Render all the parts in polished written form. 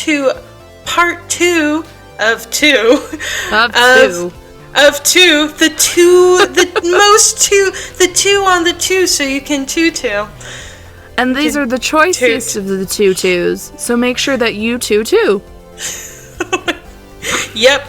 to part 2 of 2 Of two. the 2 on the 2, so you can tutu. And these are the choicest of the tutus, so make sure that you tutu. Yep.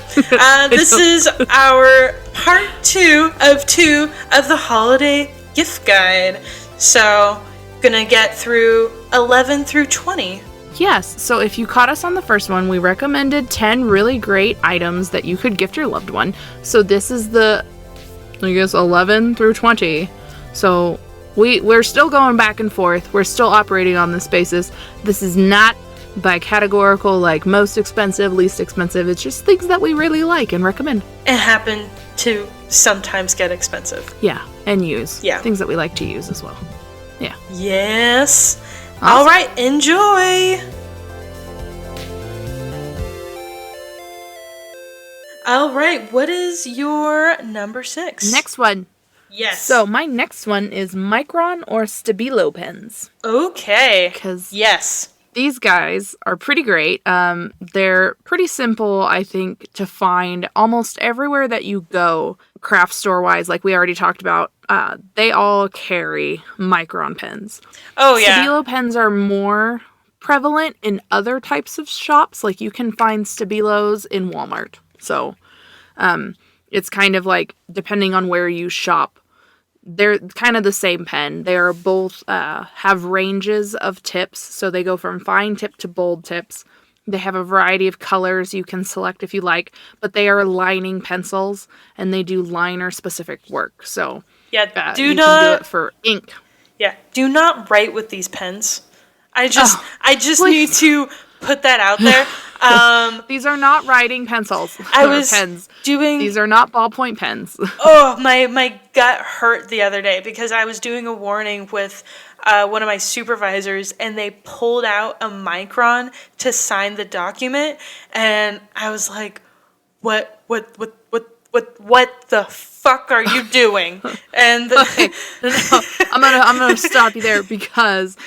This is our part 2 of the holiday gift guide. So, gonna get through 11 through 20. Yes, so if you caught us on the first one, we recommended 10 really great items that you could gift your loved one. So this is the, 11 through 20. So we're still going back and forth. We're still operating on this basis. This is not by categorical, like most expensive, least expensive. It's just things that we really like and recommend. And happen to sometimes get expensive. Yeah, and use. Yeah. Things that we like to use as well. Yeah. Yes. Awesome. All right, enjoy. All right, what is your number 6? Next one. Yes. So my next one is Micron or Stabilo pens. Okay. Because yes, these guys are pretty great. They're pretty simple, I think, to find almost everywhere that you go, craft store-wise, like we already talked about. They all carry Micron pens. Oh, yeah. Stabilo pens are more prevalent in other types of shops. Like, you can find Stabilos in Walmart. So, it's kind of like, depending on where you shop, they're kind of the same pen. They are both, have ranges of tips. So they go from fine tip to bold tips. They have a variety of colors you can select if you like, but they are lining pencils and they do liner specific work. So yeah, you can do it for ink. Yeah, do not write with these pens. I just please. need to put that out there. These are not writing pencils. Pens. These are not ballpoint pens. Oh, my gut hurt the other day because I was doing a warning with one of my supervisors, and they pulled out a Micron to sign the document, and I was like, what the fuck are you doing? And okay. No, I'm gonna stop you there because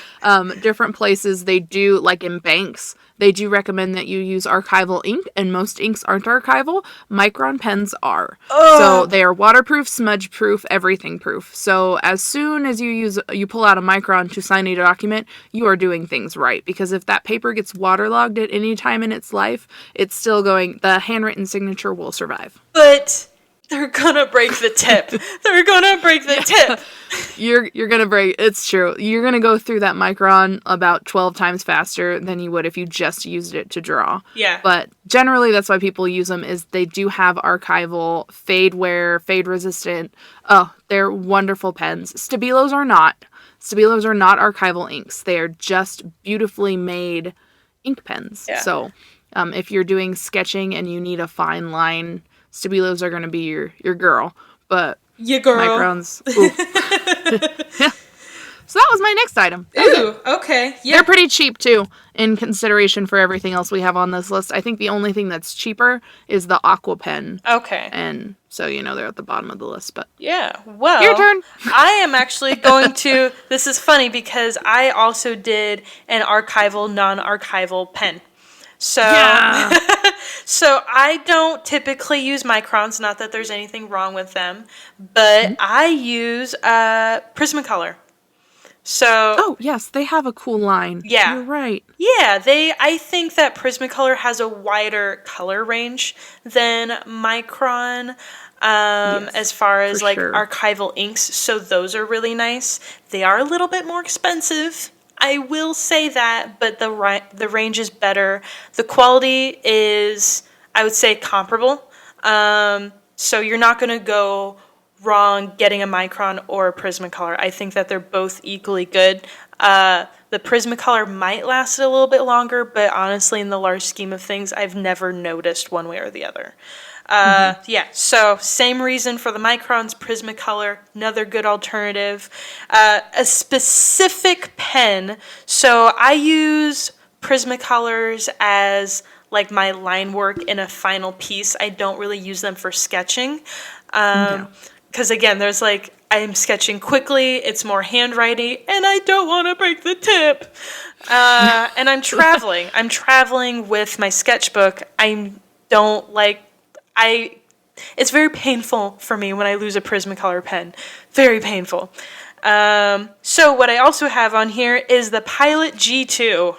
different places they do, like in banks, they do recommend that you use archival ink, and most inks aren't archival. Micron pens are. Oh. So they are waterproof, smudge proof, everything proof. So as soon as you pull out a Micron to sign a document, you are doing things right. Because if that paper gets waterlogged at any time in its life, it's still the handwritten signature will survive. But they're gonna break the tip. They're gonna break the tip. You're gonna break. It's true. You're gonna go through that Micron about 12 times faster than you would if you just used it to draw. Yeah. But generally, that's why people use them. Is they do have archival, fade wear, fade resistant. Oh, they're wonderful pens. Stabilos are not. Stabilos are not archival inks. They are just beautifully made ink pens. Yeah. So, if you're doing sketching and you need a fine line, Stabilos are going to be your girl, but your girl. Microns. Yeah. So that was my next item. Ooh, okay. Yeah. They're pretty cheap too, in consideration for everything else we have on this list. I think the only thing that's cheaper is the Aqua pen. Okay. And so they're at the bottom of the list, but yeah. Well, your turn. I am actually going to. This is funny because I also did an archival, non-archival pen. So, yeah. So I don't typically use Microns, not that there's anything wrong with them, but I use Prismacolor. So, oh yes, they have a cool line. Yeah, you're right. Yeah, I think that Prismacolor has a wider color range than Micron. Yes, as far as like archival inks, so those are really nice. They are a little bit more expensive, I will say that, but the range is better. The quality is, I would say, comparable. So you're not going to go wrong getting a Micron or a Prismacolor. I think that they're both equally good. The Prismacolor might last a little bit longer, but honestly, in the large scheme of things, I've never noticed one way or the other. Yeah, so same reason for the Microns, Prismacolor, another good alternative. A specific pen, so I use Prismacolors as like my line work in a final piece. I don't really use them for sketching. Because again, there's like I'm sketching quickly, it's more handwriting, and I don't want to break the tip. And I'm traveling. I'm traveling with my sketchbook. It's very painful for me when I lose a Prismacolor pen. Very painful. So what I also have on here is the Pilot G2.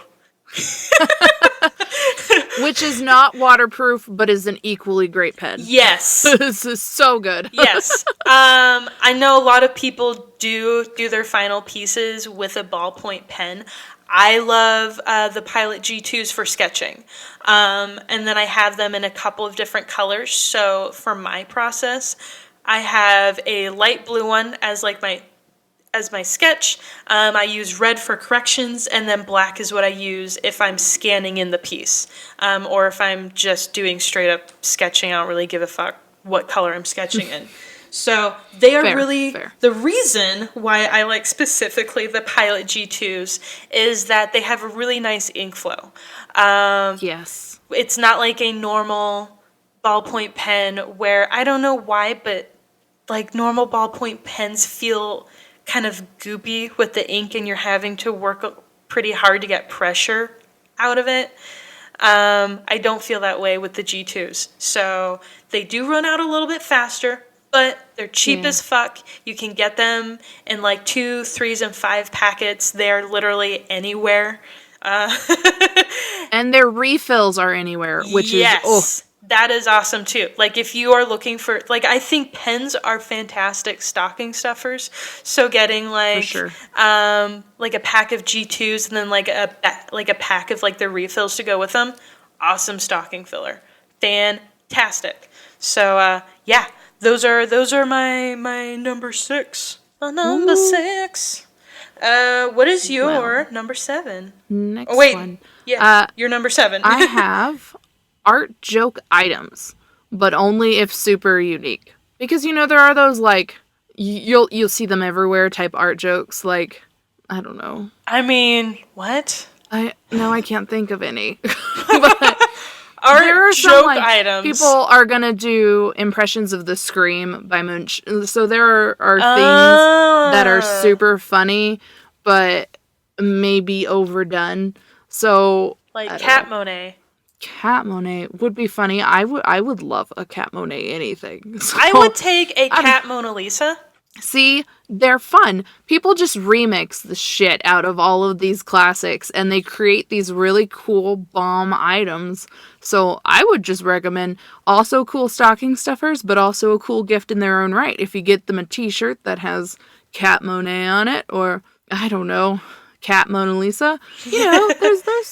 Which is not waterproof, but is an equally great pen. Yes. This is so good. Yes. I know a lot of people do their final pieces with a ballpoint pen. I love the Pilot G2s for sketching. And then I have them in a couple of different colors. So for my process, I have a light blue one as my sketch. I use red for corrections, and then black is what I use if I'm scanning in the piece. Or if I'm just doing straight up sketching, I don't really give a fuck what color I'm sketching in. So they are fair. The reason why I like specifically the Pilot G2s is that they have a really nice ink flow. Yes. It's not like a normal ballpoint pen where, I don't know why, but like normal ballpoint pens feel kind of goopy with the ink, and you're having to work pretty hard to get pressure out of it. I don't feel that way with the G2s. So they do run out a little bit faster, but they're cheap as fuck. You can get them in like 2, 3s, and 5 packets. They're literally anywhere. And their refills are anywhere, which is... That is awesome too. Like if you are looking for, like, I think pens are fantastic stocking stuffers. So getting like, for sure. Like a pack of G2s and then like a pack of like the refills to go with them. Awesome stocking filler. Fantastic. So yeah, those are my number 6. Number 6. What is your number 7? Next one. Yeah, your number 7. I have art joke items, but only if super unique. Because, you know, there are those, like, you'll see them everywhere type art jokes, like, I don't know. I mean, what? I can't think of any. But art joke items. People are gonna do impressions of the Scream by Munch. So there are things that are super funny, but maybe overdone. So like Cat Monet. Cat Monet would be funny. I would love a Cat Monet anything. So, I would take a Cat Mona Lisa. See, they're fun. People just remix the shit out of all of these classics, and they create these really cool bomb items. So I would just recommend also cool stocking stuffers, but also a cool gift in their own right. If you get them a t-shirt that has Cat Monet on it, or I don't know, Cat Mona Lisa, you know,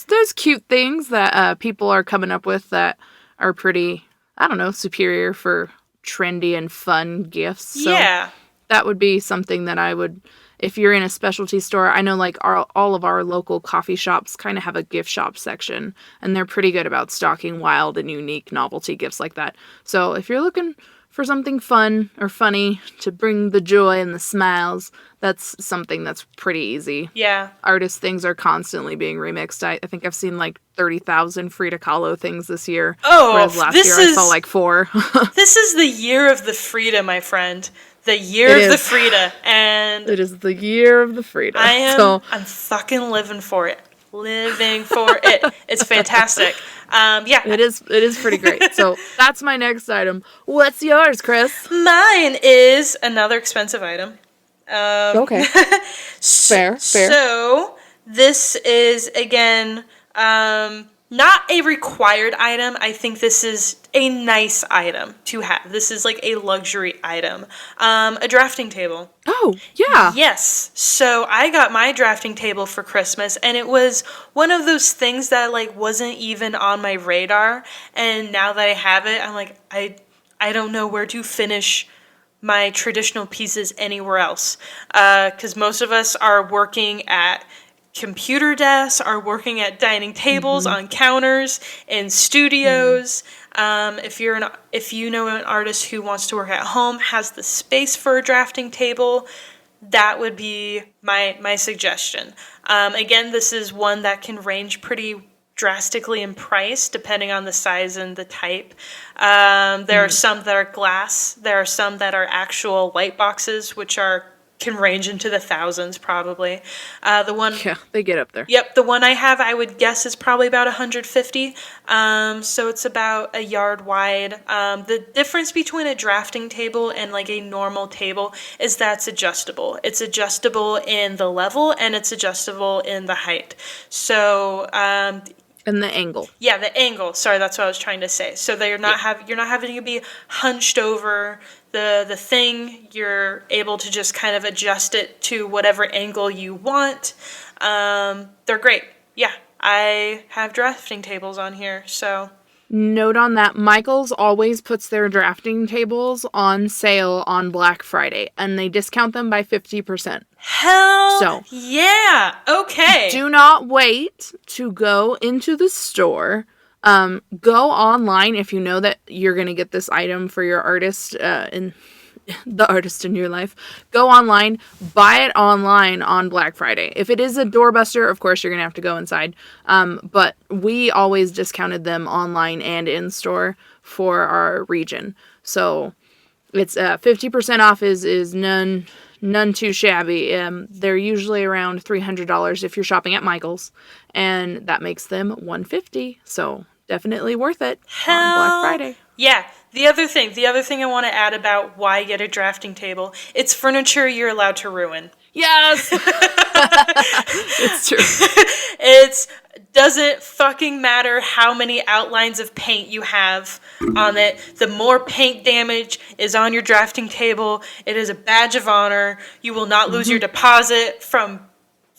there's cute things that people are coming up with that are pretty, I don't know, superior for trendy and fun gifts. So yeah, that would be something that I would, if you're in a specialty store. I know like all of our local coffee shops kind of have a gift shop section, and they're pretty good about stocking wild and unique novelty gifts like that. So if you're looking for something fun or funny to bring the joy and the smiles, that's something that's pretty easy. Yeah. Artist things are constantly being remixed. I think I've seen like 30,000 Frida Kahlo things this year. Oh, whereas last year I saw like 4. This is the year of the Frida, my friend. The year of the Frida. And it is the year of the Frida. I'm fucking living for it. Living for it. It's fantastic. Yeah. It is pretty great. So that's my next item. What's yours, Kris? Mine is another expensive item. Okay. Fair. So this is, again, not a required item. I think this is a nice item to have. This is like a luxury item. A drafting table. Oh, yeah. Yes. So I got my drafting table for Christmas, and it was one of those things that like wasn't even on my radar. And now that I have it, I'm like, I don't know where to finish my traditional pieces anywhere else. Because most of us are working at computer desks, are working at dining tables, on counters, in studios. If you know an artist who wants to work at home, has the space for a drafting table, that would be my suggestion. Again, this is one that can range pretty drastically in price depending on the size and the type. There are some that are glass. There are some that are actual light boxes, which can range into the thousands probably. Yeah, they get up there. Yep, the one I have, I would guess, is probably about 150. So it's about a yard wide. The difference between a drafting table and like a normal table is that's adjustable. It's adjustable in the level and it's adjustable in the height. So and the angle. Yeah, the angle. Sorry, that's what I was trying to say. So that you're not having to be hunched over the thing. You're able to just kind of adjust it to whatever angle you want. They're great. Yeah, I have drafting tables on here, so. Note on that, Michael's always puts their drafting tables on sale on Black Friday, and they discount them by 50%. Hell yeah! Okay. Do not wait to go into the store. Go online if you know that you're going to get this item for your artist the artist in your life. Go online, buy it online on Black Friday. If it is a doorbuster, of course you're gonna have to go inside. But we always discounted them online and in store for our region. So it's 50% off is none too shabby. They're usually around $300 if you're shopping at Michael's, and that makes them $150. So definitely worth it on Black Friday. Yeah. The other thing I want to add about why get a drafting table, it's furniture you're allowed to ruin. Yes! It's true. It doesn't fucking matter how many outlines of paint you have on it. The more paint damage is on your drafting table, it is a badge of honor. You will not lose your deposit from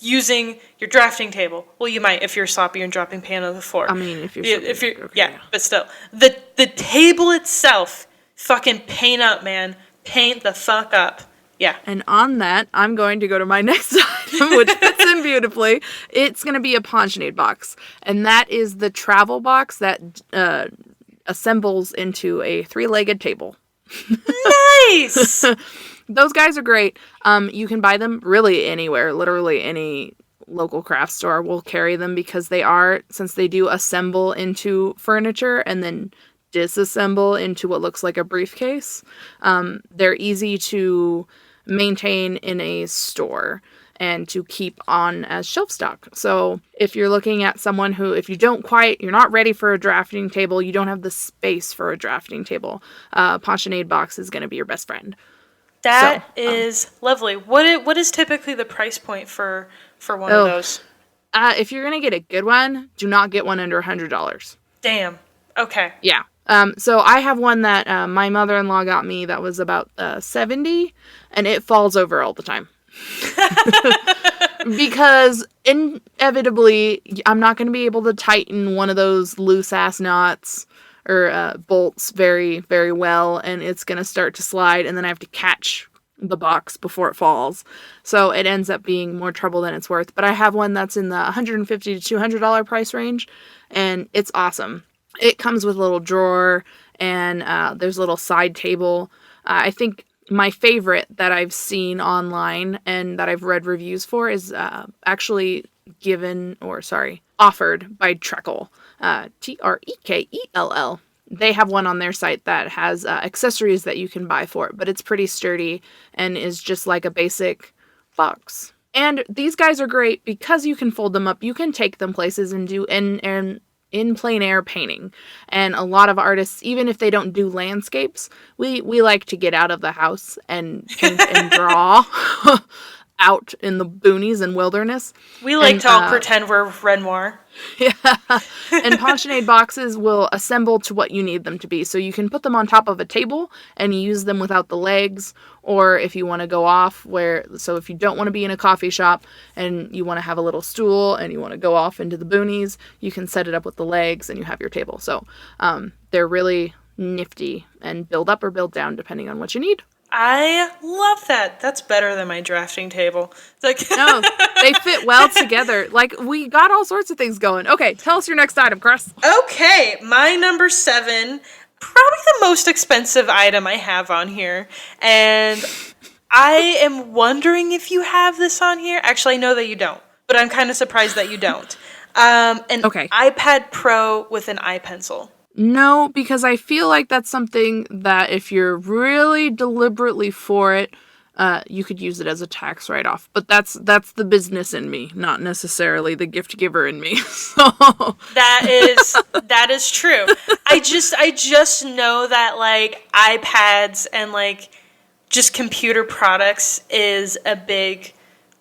using your drafting table. Well, you might if you're sloppy and dropping paint on the floor. I mean, if you're okay, yeah, but still, the table itself, fucking paint up, man. Paint the fuck up. Yeah. And on that, I'm going to go to my next item, which fits in beautifully. It's going to be a Pensionade box, and that is the travel box that assembles into a 3-legged table. Nice. Those guys are great. You can buy them really anywhere. Literally any local craft store will carry them because since they do assemble into furniture and then disassemble into what looks like a briefcase, they're easy to maintain in a store and to keep on as shelf stock. So if you're looking at someone if you're not ready for a drafting table, you don't have the space for a drafting table, Pensionade box is going to be your best friend. That is lovely. What is typically the price point for one of those? If you're going to get a good one, do not get one under $100. Damn. Okay. Yeah. So I have one that my mother-in-law got me that was about $70, and it falls over all the time. Because inevitably, I'm not going to be able to tighten one of those loose-ass knots or bolts very, very well, and it's going to start to slide, and then I have to catch the box before it falls. So it ends up being more trouble than it's worth. But I have one that's in the $150 to $200 price range, and it's awesome. It comes with a little drawer, and there's a little side table. I think my favorite that I've seen online and that I've read reviews for is actually offered by Treckle. Trekell. They have one on their site that has accessories that you can buy for it, but it's pretty sturdy and is just like a basic box. And these guys are great because you can fold them up. You can take them places and do in plein air painting. And a lot of artists, even if they don't do landscapes, we like to get out of the house and paint and draw out in the boonies and wilderness. We like to all pretend we're Renoir. Yeah. And Pensionade boxes will assemble to what you need them to be. So you can put them on top of a table and use them without the legs. Or if you want to go off if you don't want to be in a coffee shop and you want to have a little stool and you want to go off into the boonies, you can set it up with the legs and you have your table. So they're really nifty and build up or build down depending on what you need. I love that. That's better than my drafting table. It's like no, they fit well together. Like, we got all sorts of things going. Okay, tell us your next item, Kris. Okay, my number 7, probably the most expensive item I have on here. And I am wondering if you have this on here. Actually, I know that you don't, but I'm kind of surprised that you don't. An iPad Pro with an iPencil. No, because I feel like that's something that if you're really deliberately for it, you could use it as a tax write-off. But that's the business in me, not necessarily the gift giver in me. So that is true. I just know that like iPads and like just computer products is a big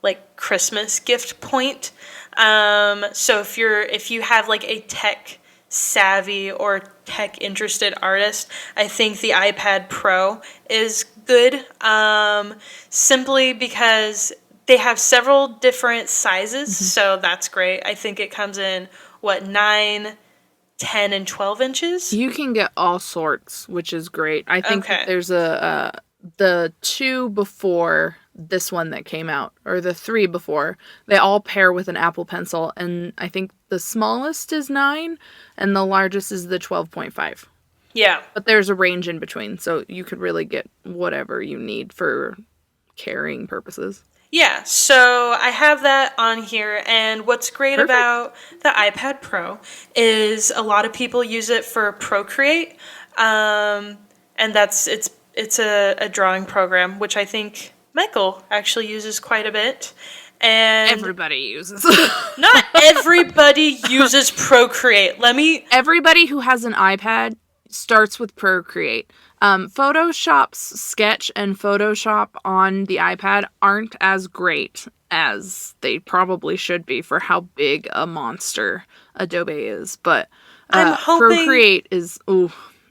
like Christmas gift point. So if you have like a tech savvy or tech interested artist, I think the iPad Pro is good, simply because they have several different sizes, so that's great. I think it comes in 9, 10, and 12 inches. You can get all sorts, which is great. I think that there's the 2 before this one that came out, or the 3 before, they all pair with an Apple Pencil, and I think the smallest is 9 and the largest is the 12.5. Yeah. But there's a range in between, so you could really get whatever you need for carrying purposes. Yeah, so I have that on here, and what's great about the iPad Pro is a lot of people use it for Procreate, and it's a drawing program, which I think Michael actually uses quite a bit. And everybody uses. Not everybody uses Procreate. Everybody who has an iPad starts with Procreate. Photoshop's Sketch and Photoshop on the iPad aren't as great as they probably should be for how big a monster Adobe is. But Procreate is,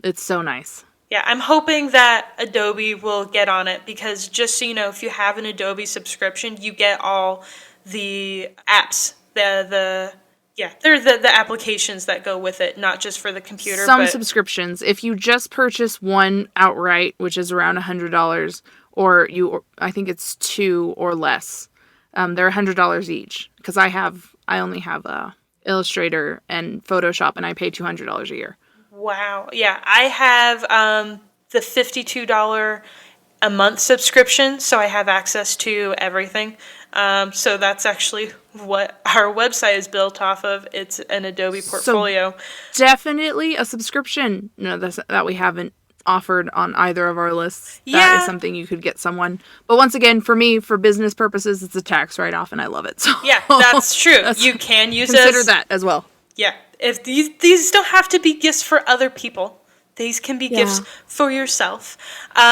it's so nice. Yeah, I'm hoping that Adobe will get on it, because just so you know, if you have an Adobe subscription, you get all the apps, they're the applications that go with it, not just for the computer. Some subscriptions, if you just purchase one outright, which is around $100, or I think it's 2 or less, they're $100 each. Because I only have Illustrator and Photoshop, and I pay $200 a year. Wow. Yeah, I have the $52 a month subscription, so I have access to everything. So that's actually what our website is built off of. It's an Adobe portfolio. So definitely a subscription. No, that we haven't offered on either of our lists. Yeah. That is something you could get someone. But once again, for me, for business purposes, it's a tax write-off, and I love it. So yeah, that's true. You can use consider that as well. Yeah. If these don't have to be gifts for other people. These can be gifts for yourself.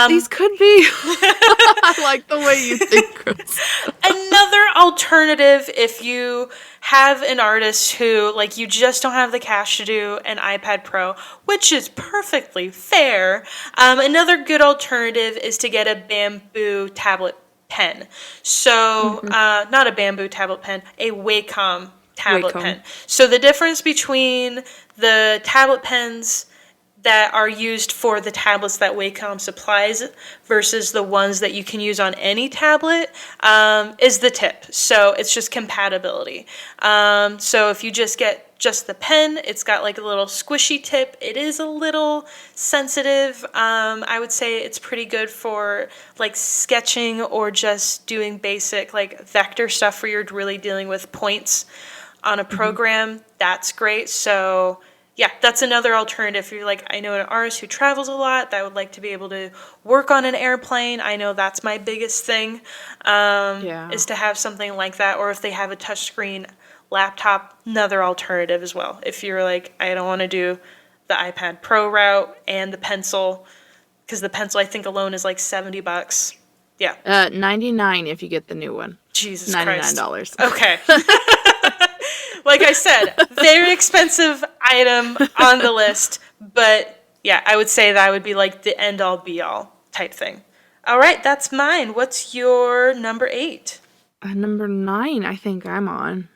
These could be. I like the way you think, Kris. Another alternative, if you have an artist who, like, you just don't have the cash to do an iPad Pro, which is perfectly fair, another good alternative is to get a bamboo tablet pen. So, not a bamboo tablet pen, a Wacom tablet pen. So the difference between the tablet pens that are used for the tablets that Wacom supplies versus the ones that you can use on any tablet is the tip. So it's just compatibility. So if you just get just the pen, it's got like a little squishy tip. It is a little sensitive. I would say it's pretty good for like sketching or just doing basic like vector stuff where you're really dealing with points on a program. That's great. So yeah, that's another alternative. If you're like, I know an artist who travels a lot that would like to be able to work on an airplane. I know that's my biggest thing, is to have something like that. Or if they have a touchscreen laptop, another alternative as well. If you're like, I don't want to do the iPad Pro route and the pencil, because the pencil I think alone is like $70. Yeah. $99 if you get the new one. Jesus $99. Christ. Okay. Like I said, very expensive item on the list, but yeah, I would say that would be like the end-all be-all type thing. All right, that's mine. What's your number 8? Number 9, I think I'm on.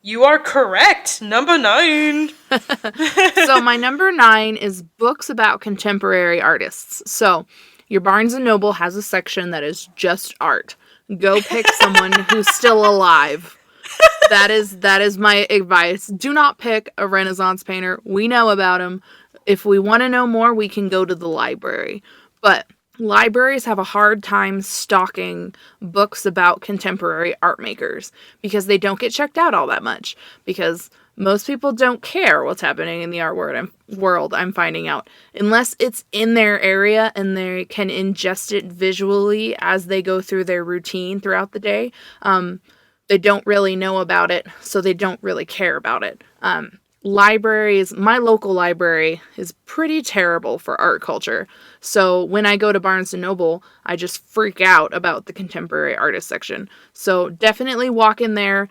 You are correct. Number 9. So my number 9 is books about contemporary artists. So your Barnes & Noble has a section that is just art. Go pick someone who's still alive. That is my advice. Do not pick a Renaissance painter. We know about him. If we want to know more, we can go to the library. But libraries have a hard time stocking books about contemporary art makers because they don't get checked out all that much, because most people don't care what's happening in the art world, I'm finding out. Unless it's in their area and they can ingest it visually as they go through their routine throughout the day, they don't really know about it, so they don't really care about it. Libraries, my local library is pretty terrible for art culture. So when I go to Barnes & Noble, I just freak out about the contemporary artist section. So definitely walk in there.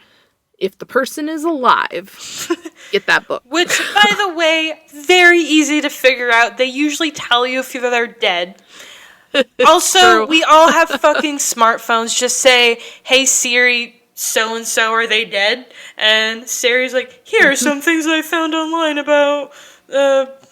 If the person is alive, get that book. Which, by the way, very easy to figure out. They usually tell you if they're dead. Also, we all have fucking smartphones. Just say, hey Siri, so-and-so, are they dead? And Siri's like, here are some things I found online about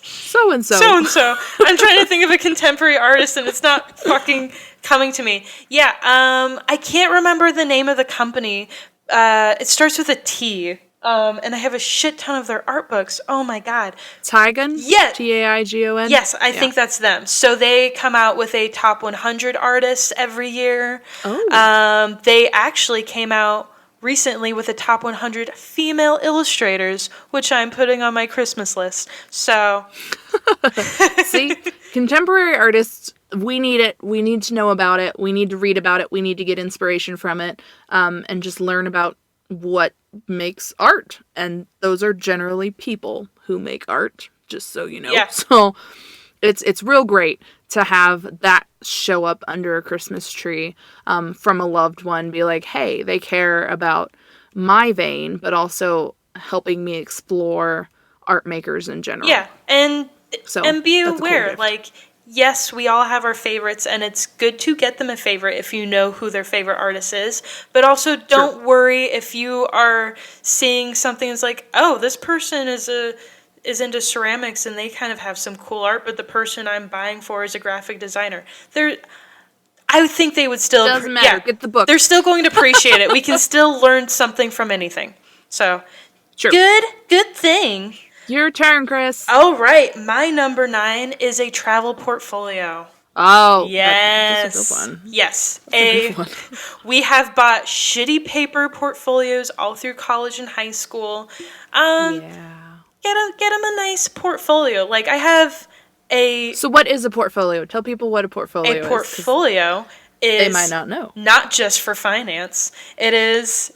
so-and-so. So-and-so. I'm trying to think of a contemporary artist and it's not fucking coming to me. Yeah, I can't remember the name of the company. It starts with a T. And I have a shit ton of their art books. Oh my god. Taigon? Yeah. Taigon? Yes, I think that's them. So they come out with a top 100 artists every year. Oh. They actually came out recently with a top 100 female illustrators, which I'm putting on my Christmas list. So. See? Contemporary artists, we need it. We need to know about it. We need to read about it. We need to get inspiration from it. And just learn about what makes art, and those are generally people who make art, just so you know. Yeah. So it's real great to have that show up under a Christmas tree from a loved one, be like, hey, they care about my vein, but also helping me explore art makers in general. Yeah, and be aware, like, yes, we all have our favorites, and it's good to get them a favorite if you know who their favorite artist is. But also, don't worry if you are seeing something that's like, oh, this person is into ceramics, and they kind of have some cool art, but the person I'm buying for is a graphic designer. I think they would still... Doesn't matter. Get the book. They're still going to appreciate it. We can still learn something from anything. So, good thing. Your turn, Kris. All right, my number 9 is a travel portfolio. Oh, yes, that's a good one. Yes, That's a good one. We have bought shitty paper portfolios all through college and high school. Yeah. Get them a nice portfolio. Like I have a. So what is a portfolio? Tell people what a portfolio is. A portfolio is. They might not know. Not just for finance. It is.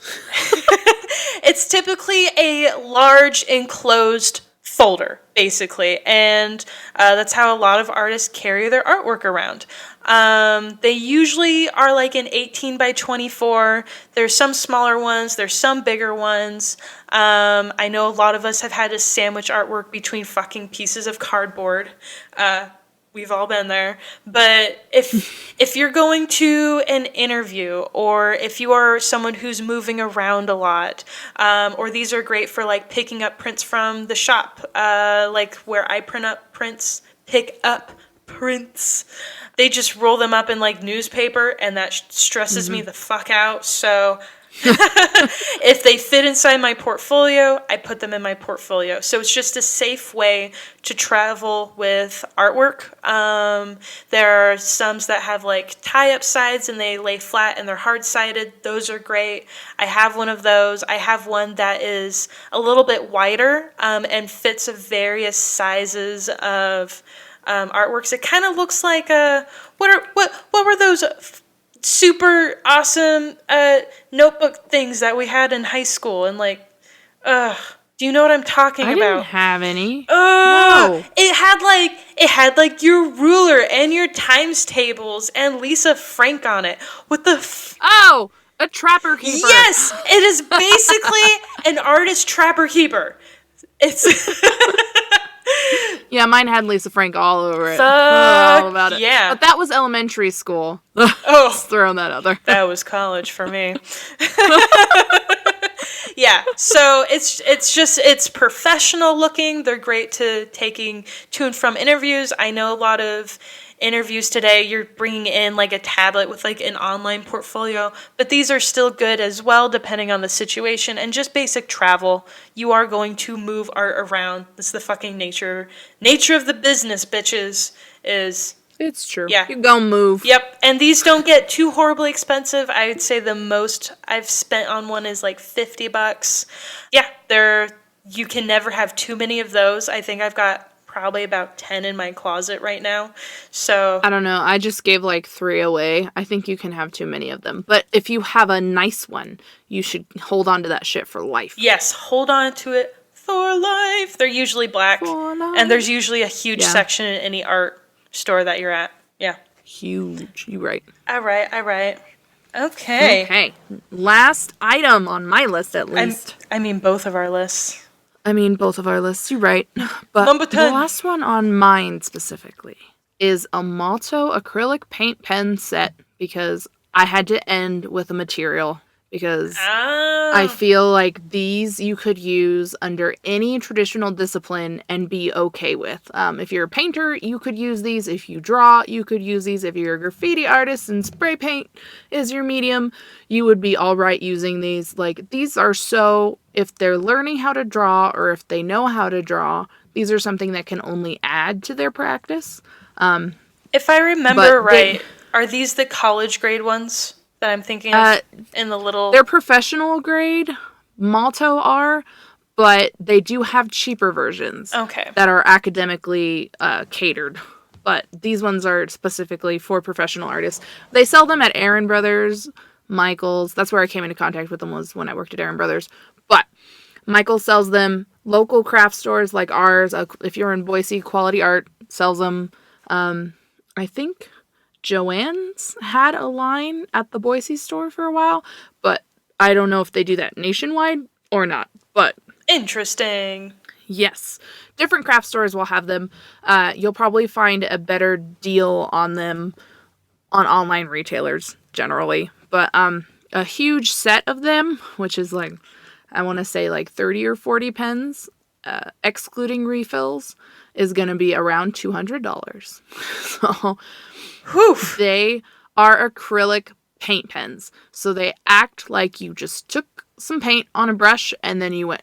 It's typically a large enclosed folder, basically, and that's how a lot of artists carry their artwork around. They usually are like an 18 by 24. There's some smaller ones, there's some bigger ones. I know a lot of us have had to sandwich artwork between fucking pieces of cardboard. We've all been there. But if you're going to an interview, or if you are someone who's moving around a lot, or these are great for like picking up prints from the shop, like where I pick up prints. They just roll them up in like newspaper, and that stresses me the fuck out. So if they fit inside my portfolio, I put them in my portfolio. So it's just a safe way to travel with artwork. There are some that have like tie-up sides and they lay flat and they're hard-sided. Those are great. I have one of those. I have one that is a little bit wider and fits of various sizes of artworks. It kind of looks like what were those super awesome notebook things that we had in high school, and like, do you know what I'm talking about? I didn't have any. No. It had like your ruler and your times tables and Lisa Frank on it. What the Oh, a trapper keeper. Yes, it is basically an artist trapper keeper. It's Yeah, mine had Lisa Frank all over it. All about it. Yeah. But that was elementary school. Just throwing that out there. That was college for me. Yeah, so it's professional looking. They're great to taking to and from interviews. I know a lot of interviews today, you're bringing in like a tablet with like an online portfolio, but these are still good as well depending on the situation and just basic travel. You are going to move art around. This is the fucking nature of the business, bitches, is It's true. Yeah. You go move. Yep. And these don't get too horribly expensive. I would say the most I've spent on one is like $50. Yeah, you can never have too many of those. I think I've got probably about 10 in my closet right now. So I don't know. I just gave like 3 away. I think you can have too many of them. But if you have a nice one, you should hold on to that shit for life. Yes, hold on to it for life. They're usually black. And there's usually a huge section in any art store that you're at. Yeah. Huge. You right. All right. Okay. Last item on my list, at least. I mean, both of our lists. You're right. But Number 10. The last one on mine specifically is a Malto acrylic paint pen set, because I had to end with a material, because I feel like these you could use under any traditional discipline and be okay with. If you're a painter, you could use these. If you draw, you could use these. If you're a graffiti artist and spray paint is your medium, you would be all right using these. Like, these are so, if they're learning how to draw or if they know how to draw, these are something that can only add to their practice. If I remember right, are these the college grade ones that I'm thinking of in the little... They're professional grade. Malto are, but they do have cheaper versions that are academically catered. But these ones are specifically for professional artists. They sell them at Aaron Brothers, Michael's. That's where I came into contact with them, was when I worked at Aaron Brothers. But Michael sells them. Local craft stores like ours, if you're in Boise, Quality Art sells them. I think Joann's had a line at the Boise store for a while, but I don't know if they do that nationwide or not. But interesting. Yes. Different craft stores will have them. You'll probably find a better deal on them on online retailers generally. But a huge set of them, which is like, I want to say like 30 or 40 pens, excluding refills, is going to be around $200. So they are acrylic paint pens. So they act like you just took some paint on a brush and then you went,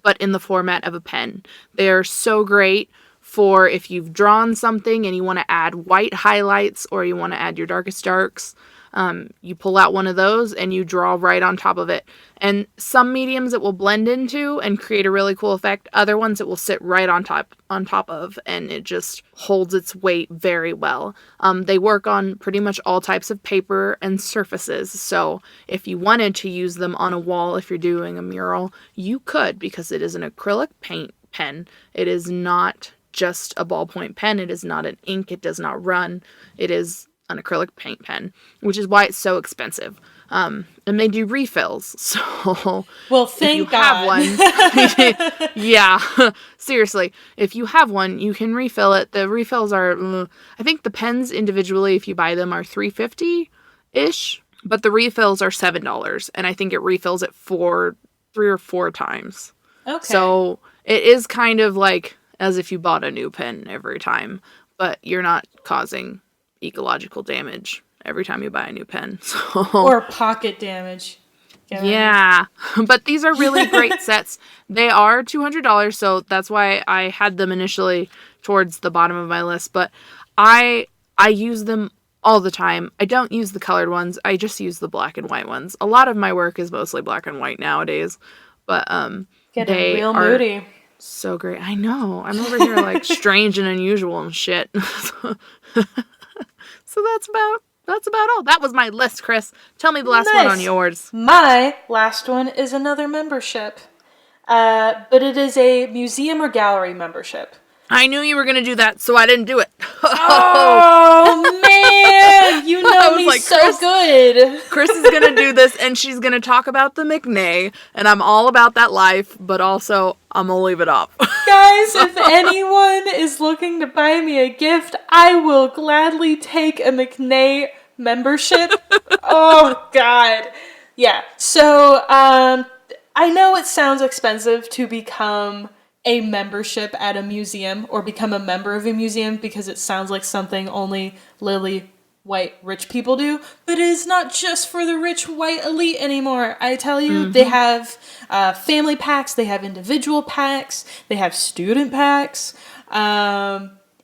but in the format of a pen. They are so great for if you've drawn something and you want to add white highlights or you want to add your darkest darks. You pull out one of those and you draw right on top of it. And some mediums it will blend into and create a really cool effect. Other ones it will sit right on top of, and it just holds its weight very well. They work on pretty much all types of paper and surfaces. So if you wanted to use them on a wall, if you're doing a mural, you could, because it is an acrylic paint pen. It is not just a ballpoint pen. It is not an ink. It does not run. It is an acrylic paint pen, which is why it's so expensive. And they do refills. So well, thank God. Have one, yeah, seriously, if you have one, you can refill it. The refills are, I think the pens individually, if you buy them, are $3.50-ish, but the refills are $7, and I think it refills it 3 or 4 times. Okay. So it is kind of like as if you bought a new pen every time, but you're not causing ecological damage every time you buy a new pen. So, or pocket damage. Yeah. But these are really great sets. They are $200, so that's why I had them initially towards the bottom of my list. But I use them all the time. I don't use the colored ones. I just use the black and white ones. A lot of my work is mostly black and white nowadays. But getting real moody. So great. I know. I'm over here like strange and unusual and shit. So that's about all. That was my list, Kris. Tell me the last one on yours. My last one is another membership. But it is a museum or gallery membership. I knew you were going to do that, so I didn't do it. Oh, man! You know me like, so good. Kris is going to do this, and she's going to talk about the McNay, and I'm all about that life, but also I'm going to leave it off. Guys, if anyone is looking to buy me a gift, I will gladly take a McNay membership. Oh, God. Yeah, so I know it sounds expensive to become a membership at a museum or become a member of a museum because it sounds like something only lily white rich people do, but it is not just for the rich white elite anymore. I tell you, They have family packs, they have individual packs, they have student packs.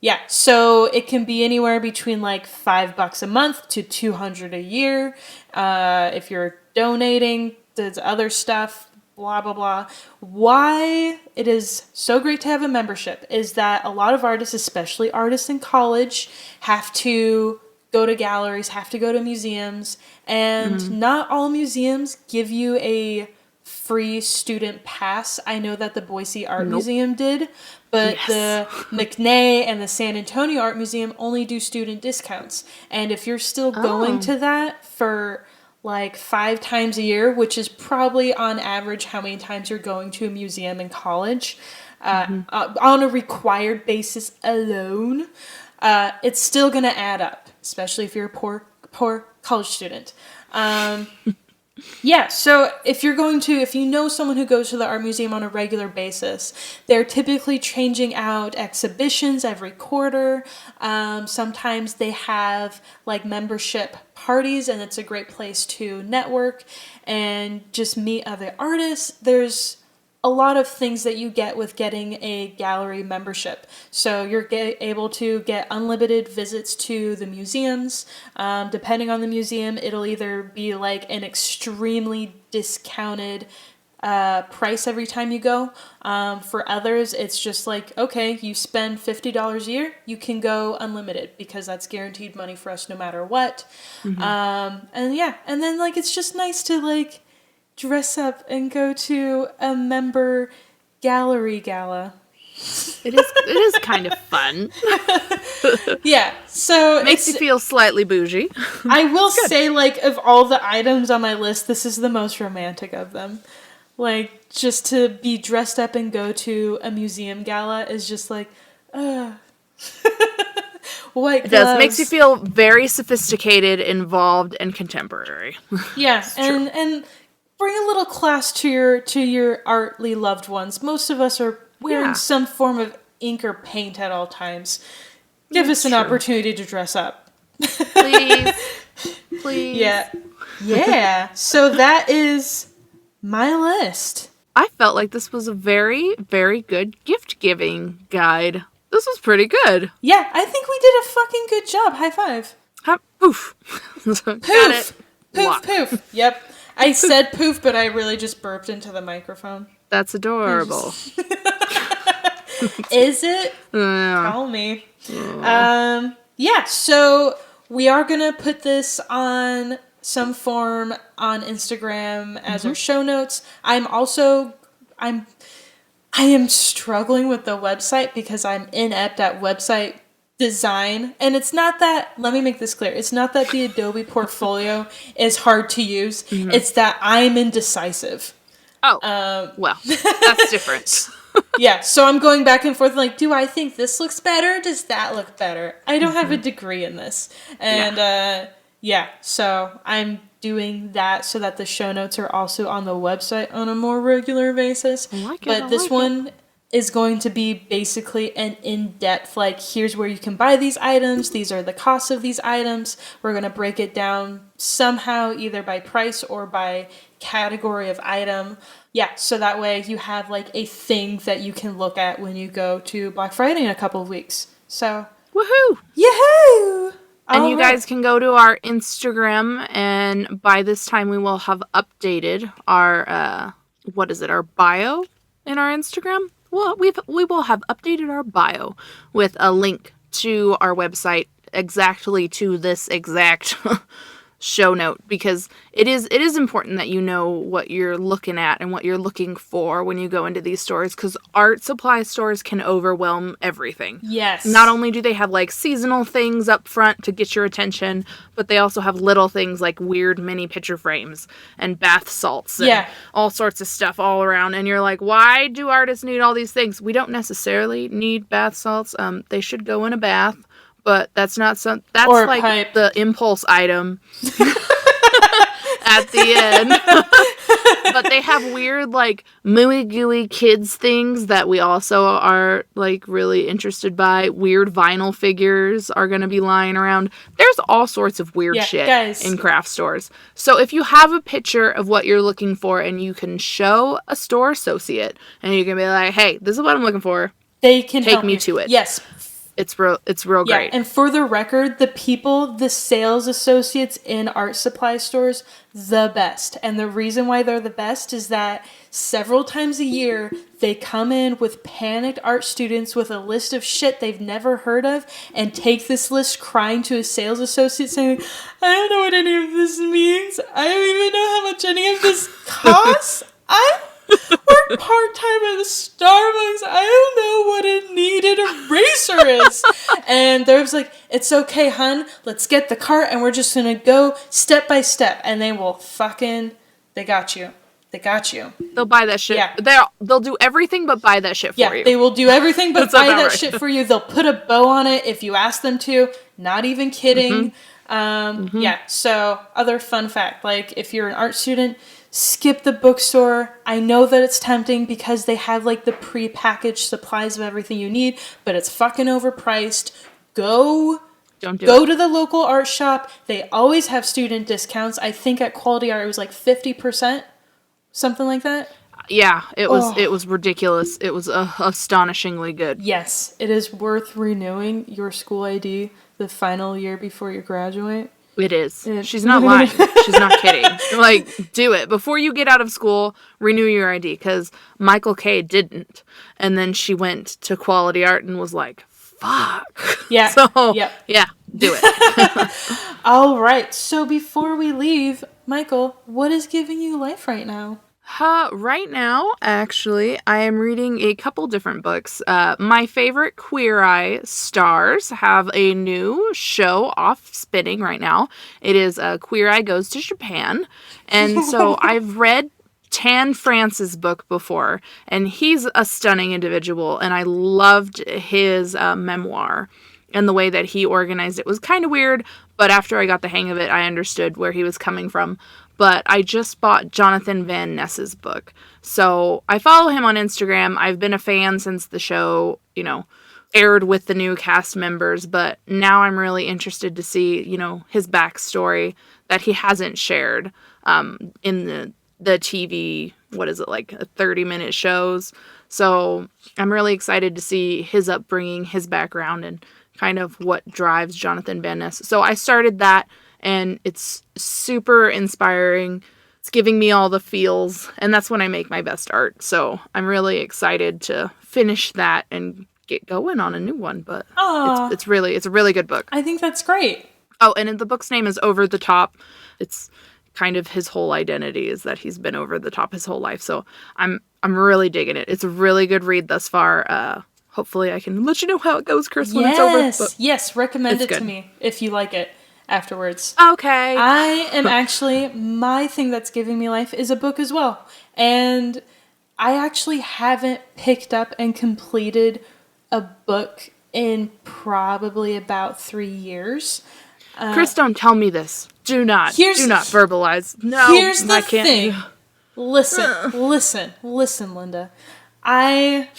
Yeah, so it can be anywhere between like $5 a month to $200 a year. If you're donating to other stuff, blah, blah, blah. Why it is so great to have a membership is that a lot of artists, especially artists in college, have to go to galleries, have to go to museums, and not all museums give you a free student pass. I know that the Boise Art Museum did, but the McNay and the San Antonio Art Museum only do student discounts. And if you're still going to that for like 5 times a year, which is probably on average how many times you're going to a museum in college, on a required basis alone, it's still going to add up, especially if you're a poor college student. Yeah, so if you know someone who goes to the art museum on a regular basis, they're typically changing out exhibitions every quarter. Sometimes they have like membership parties, and it's a great place to network and just meet other artists. There's a lot of things that you get with getting a gallery membership. So you're able to get unlimited visits to the museums. Depending on the museum, it'll either be like an extremely discounted price every time you go. For others, it's just like, okay, you spend $50 a year, you can go unlimited because that's guaranteed money for us no matter what. And then like it's just nice to like dress up and go to a member gallery gala. It is kind of fun. Yeah, so makes you feel slightly bougie. I will say, like, of all the items on my list, this is the most romantic of them. Like, just to be dressed up and go to a museum gala is just like, white gloves. It does. Makes you feel very sophisticated, involved, and contemporary. Yeah, and bring a little class to your artly loved ones. Most of us are wearing some form of ink or paint at all times. Give us an opportunity to dress up. Please. Yeah. So that is my list. I felt like this was a very, very good gift-giving guide. This was pretty good. Yeah, I think we did a fucking good job. High five. Poof. Poof. Poof. Yep. I said poof, but I really just burped into the microphone. That's adorable. Is it? Call me. Yeah, so we are going to put this on some form on Instagram as our show notes. I am struggling with the website because I'm inept at website design. And it's not that, let me make this clear, it's not that the Adobe portfolio is hard to use. It's that I'm indecisive. Oh, well, that's different. Yeah, so I'm going back and forth like, do I think this looks better? Does that look better? I don't have a degree in this. And so I'm doing that so that the show notes are also on the website on a more regular basis. But this one is going to be basically an in-depth, like, here's where you can buy these items, these are the costs of these items. We're going to break it down somehow, either by price or by category of item. Yeah, so that way you have, like, a thing that you can look at when you go to Black Friday in a couple of weeks. So, woohoo! Yahoo! And you guys can go to our Instagram, and by this time we will have updated our, our bio in our Instagram. Well, we will have updated our bio with a link to our website exactly to this exact show note, because it is important that you know what you're looking at and what you're looking for when you go into these stores, because art supply stores can overwhelm everything. Yes. Not only do they have like seasonal things up front to get your attention, but they also have little things like weird mini picture frames and bath salts and all sorts of stuff all around, and you're like, why do artists need all these things? We don't necessarily need bath salts. They should go in a bath. But that's not some. That's or like pipe. The impulse item at the end. But they have weird, like, mooey gooey kids things that we also are, like, really interested by. Weird vinyl figures are going to be lying around. There's all sorts of weird shit in craft stores. So if you have a picture of what you're looking for and you can show a store associate and you can be like, hey, this is what I'm looking for. They can take me to it. Yes. It's real great. And for the record, the sales associates in art supply stores, the best. And the reason why they're the best is that several times a year, they come in with panicked art students with a list of shit they've never heard of and take this list crying to a sales associate saying, I don't know what any of this means. I don't even know how much any of this costs. I work part-time at Starbucks. I don't know what a kneaded eraser is. And there's like, it's okay, hun. Let's get the cart and we're just going to go step by step. And they will they got you. They got you. They'll buy that shit. Yeah. They'll do everything but buy that shit for you. Yeah, they will do everything but buy that shit for you. They'll put a bow on it if you ask them to. Not even kidding. Yeah, so other fun fact, like if you're an art student, skip the bookstore. I know that it's tempting because they have like the pre-packaged supplies of everything you need, but it's fucking overpriced. Go to the local art shop. They always have student discounts. I think at Quality Art it was like 50%, something like that. Yeah, it was ridiculous. It was astonishingly good. Yes, it is worth renewing your school ID the final year before you graduate. It is. She's not lying. She's not kidding. Like, do it. Before you get out of school, renew your ID. Because Michael Kay didn't. And then she went to Quality Art and was like, fuck. Yeah. So, yeah, do it. All right. So before we leave, Michael, what is giving you life right now? Right now, actually, I am reading a couple different books. My favorite Queer Eye stars have a new show off spinning right now. It is Queer Eye Goes to Japan. And so I've read Tan France's book before, and he's a stunning individual, and I loved his memoir. And the way that he organized it was kind of weird, but after I got the hang of it, I understood where he was coming from. But I just bought Jonathan Van Ness's book. So I follow him on Instagram. I've been a fan since the show, aired with the new cast members. But now I'm really interested to see, his backstory that he hasn't shared in the TV, what is it, like 30-minute shows. So I'm really excited to see his upbringing, his background, and kind of what drives Jonathan Van Ness. So I started that. And it's super inspiring. It's giving me all the feels. And that's when I make my best art. So I'm really excited to finish that and get going on a new one. But it's a really good book. I think that's great. Oh, and the book's name is Over the Top. It's kind of his whole identity is that he's been over the top his whole life. So I'm really digging it. It's a really good read thus far. Hopefully I can let you know how it goes, Kris, when it's over. But yes, recommend it to me if you like it. Afterwards. Okay. I am actually, my thing that's giving me life is a book as well. And I actually haven't picked up and completed a book in probably about 3 years. Kris, don't tell me this. Do not verbalize. No, here's the thing. Listen, Linda. I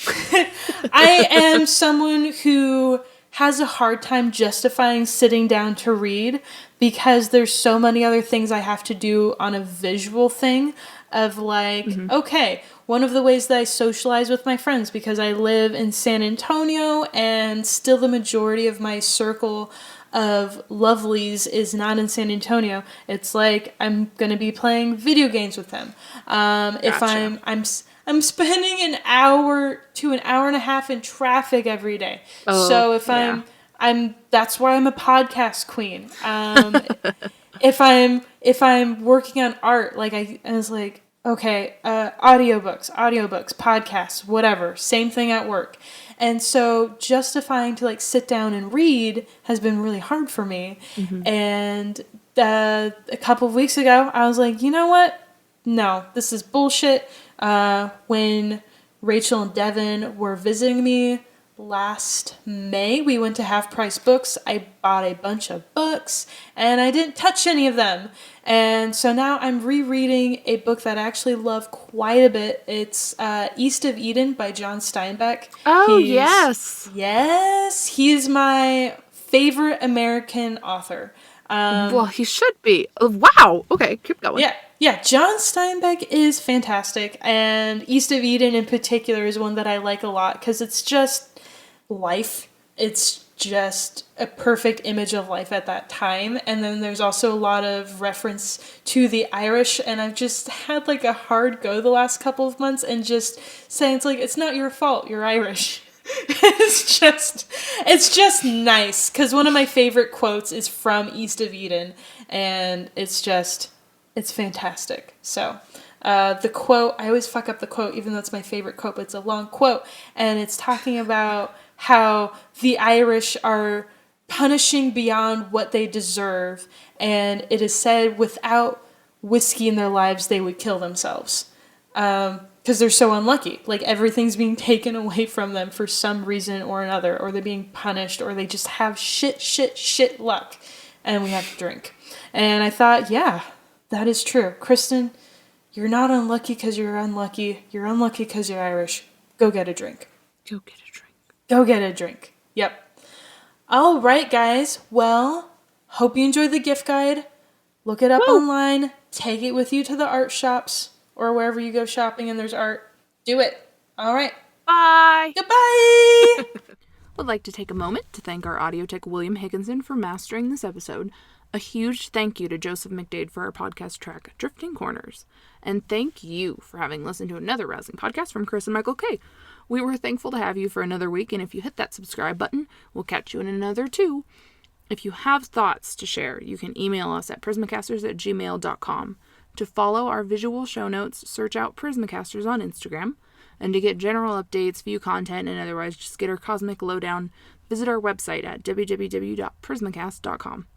am someone who has a hard time justifying sitting down to read because there's so many other things I have to do on a visual thing of like, okay, one of the ways that I socialize with my friends, because I live in San Antonio and still the majority of my circle of lovelies is not in San Antonio. It's like I'm going to be playing video games with them. If I'm spending an hour to an hour and a half in traffic every day. So if I'm that's why I'm a podcast queen. If I'm working on art, like I was like, okay, audiobooks, podcasts, whatever, same thing at work. And so justifying to like sit down and read has been really hard for me. And a couple of weeks ago, I was like, you know what? No, this is bullshit. When Rachel and Devin were visiting me last May, we went to Half Price Books. I bought a bunch of books and I didn't touch any of them. And so now I'm rereading a book that I actually love quite a bit. It's East of Eden by John Steinbeck. Oh, yes. Yes. He's my favorite American author. Well, he should be. Wow. Okay, keep going. Yeah, John Steinbeck is fantastic, and East of Eden in particular is one that I like a lot, because it's just life. It's just a perfect image of life at that time. And then there's also a lot of reference to the Irish, and I've just had like a hard go the last couple of months and just saying it's like, it's not your fault, you're Irish. It's just nice, because one of my favorite quotes is from East of Eden, and it's fantastic. So the quote, I always fuck up the quote even though it's my favorite quote, but it's a long quote, and it's talking about how the Irish are punishing beyond what they deserve, and it is said without whiskey in their lives they would kill themselves. Because they're so unlucky. Like, everything's being taken away from them for some reason or another, or they're being punished, or they just have shit luck, and we have to drink. And I thought, yeah, that is true. Kristen, you're not unlucky because you're unlucky. You're unlucky because you're Irish. Go get a drink. Go get a drink. Go get a drink. Yep. All right, guys. Well, hope you enjoyed the gift guide. Look it up online. Take it with you to the art shops or wherever you go shopping and there's art. Do it. All right. Bye. Goodbye. Would like to take a moment to thank our audio tech William Higginson for mastering this episode. A huge thank you to Joseph McDade for our podcast track, Drifting Corners. And thank you for having listened to another rousing podcast from Kris and Michael Kay. We were thankful to have you for another week, and if you hit that subscribe button, we'll catch you in another 2. If you have thoughts to share, you can email us at prismacasters@gmail.com. To follow our visual show notes, search out Prismacasters on Instagram. And to get general updates, view content, and otherwise just get our cosmic lowdown, visit our website at www.prismacast.com.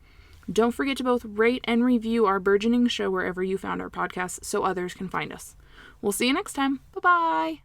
Don't forget to both rate and review our burgeoning show wherever you found our podcast so others can find us. We'll see you next time. Bye-bye.